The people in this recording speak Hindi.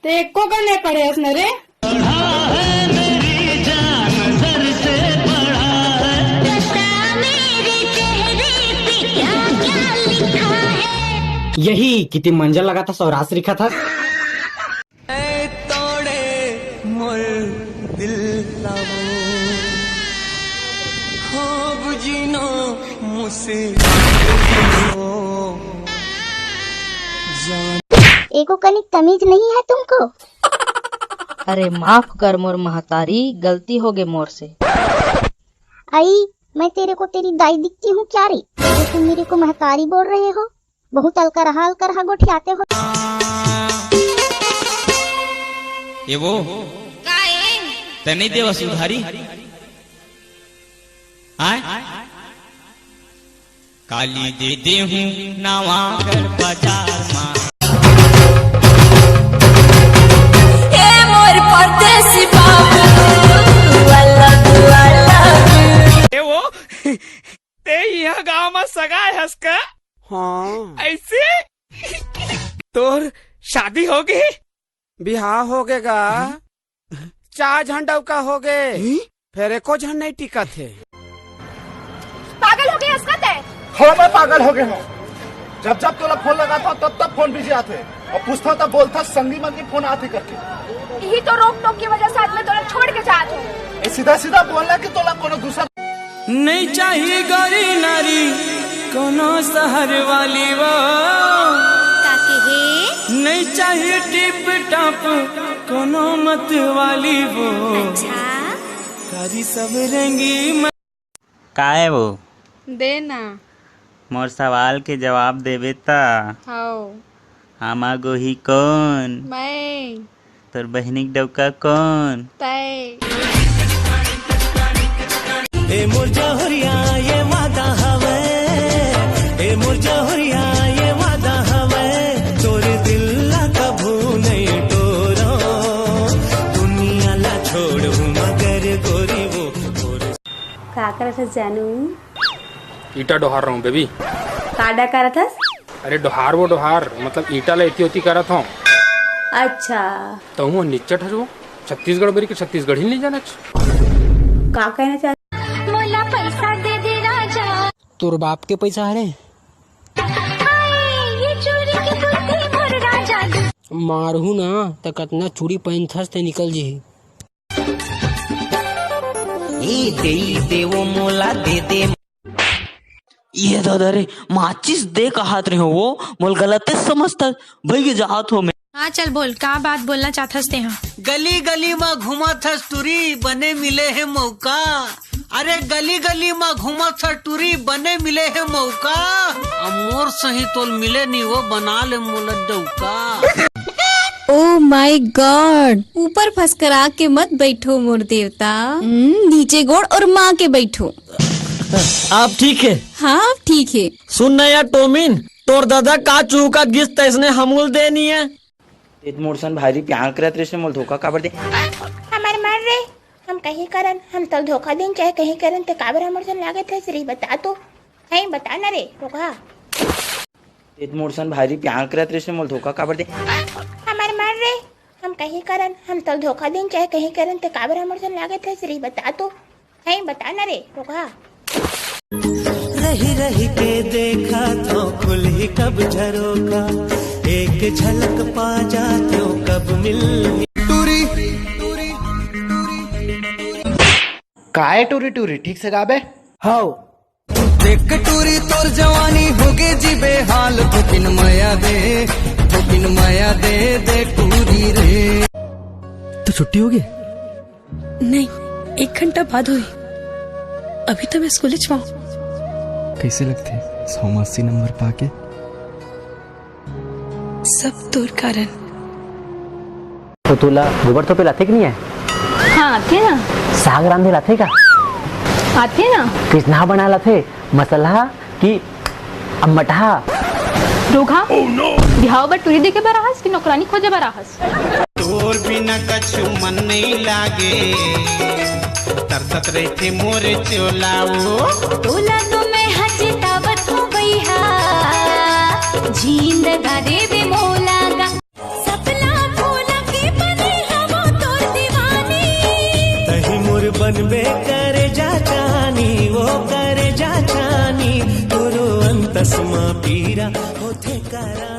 ते एको का नहीं पढ़े उसने रे। यही किती मंजर लगा था, सौरास लिखा था। तोड़े मोर दिल हो बुझिनो मुझसे एको कनिक तमीज नहीं है तुमको? अरे माफ कर मोर महतारी, गलती हो गई मोर से। आई मैं तेरे को तेरी दाई दिखती हूँ क्या रे, जो तुम मेरे को महतारी बोल रहे हो? बहुत अलकर गोठियाते हो। ये वो तने देवा सुधारी आय काली दे हूँ नावा कर बाजार माँ मोर परदेसी बाबू वो ते यह गांव में सगा है हंसका। हाँ ऐसे तोर शादी हो गई, बिहार हो गएगा, 4 झंडा का हो गए, फिर एको झंड नहीं टिका थे। पागल हो गए हंसकत है। हाँ मैं पागल हो गया हूँ। जब जब तोला फोन लगा था तब फोन बिजी आते और पूछता था बोलता संगी मंगी फोन आते करके। यही तो रोक टोक की वजह से आज मैं तोला छोड़ के जात हूँ। सीधा सीधा बोलना कि तोला कोनो दूसरा नहीं चाहिए गौरी नारी कोनो शहर वाली वो, नहीं चाहिए टिप टॉप कोनो मत वाली वो। अच्छा कारी सब रंगी का है वो देना मोर सवाल के जवाब देवे ता। हाओ आमा गोही कौन, मैं तोर बहनिक डौका कौन। तय ए मोर जहरिया ये वादा हवे, ए मोर जहरिया ये वादा हवे, तोर दिल ला कभू नहीं तोरो, दुनिया ला छोड़ू मगर गोरी वो। का करत हस जानू? ईटा डोहार रहा हूँ बेबी। काडा करत हस? अरे डोहार वो डोहार मतलब ईटा ला इतनी होती करत हूँ। अच्छा तो हूँ निच्चट हस वो छत्तीसगढ़ बेरी के छत्तीसगढ़ ही नहीं जाना। का कहना चाह? मोला पैसा दे दे राजा। तोर बाप के पैसा हरे ये चोरी की बुद्धि मोर राजा। मारहू ना तो कतना चूड़ी पहन थस ते निकल जी। दे वो मोला दे दे। ये दादा रे माचिस दे कहात रहे हो वो मोल गलत समझता भाई जात हो। मैं हाँ चल बोल, का बात बोलना चाहत थे? हाँ गली गली में घुमा था टूरी बने मिले है मौका। अरे गली गली में घुमा था टूरी बने मिले है मौका। अमोर सही तोल मिले नहीं वो बना ले मोला डौका। ओ माय गॉड, ऊपर फसकरा के मत बैठो मोर देवता, नीचे गोड़ और माँ के बैठो। आप ठीक है? हाँ ठीक है। सुन ना यार टोमिन, तोर दादा का चूका गिस तैसने हमूल देनी है। मोरसन भारी प्यार करत रे से मोल धोखा काबर दे। हमार मार रे हम कहीं करन, हम तो धोखा दें चाहे कहीं करन ते काबर हमर सन लागत है श्री बता तो है, बता ना रे रोका। मोरसन भारी प्यार करत रे से मोल धोखा काबर दे। हमार मार रे हम कहीं करन, हम तो धोखा दें चाहे कहीं करन ते काबर हमर सन लागत है श्री बता तो है, बता ना रे रोका। रही रही के देखा तो खुल ही कब झरोका, एक झलक पा जाते हो कब मिल। टूरी टूरी काहे टूरी टूरी ठीक से गाबे। हाउ देख टूरी तोर जवानी होगे जी बेहाल, थोकिन माया दे दे टूरी रे। तो छुट्टी हो गई? नहीं, 1 घंटा बाद हुई, अभी तो मैं स्कूल जाऊँ। कैसे लगते 180 नंबर पाके? सब दूर कारण। तो तुला गोबर तो पे लाते कि नहीं है? हाँ आते ना। साग रांधे लाते का? आते ना। किसना बना लाते मसाला की अम्मठा? रोगा बिहाव बर टूरी देके बराहस कि नौकरानी खोजे बराहस? तोर बिना कछु मन नहीं लागे, तरसत रहते मोरे चोलाओ। तोला तो मैं हजतावत हो गई हा, जींद गारे बे मोला गा। सपना फूला की बनबे करे जा जानी वो करे जा जानी गुरु अंतस मा पीरा होते करा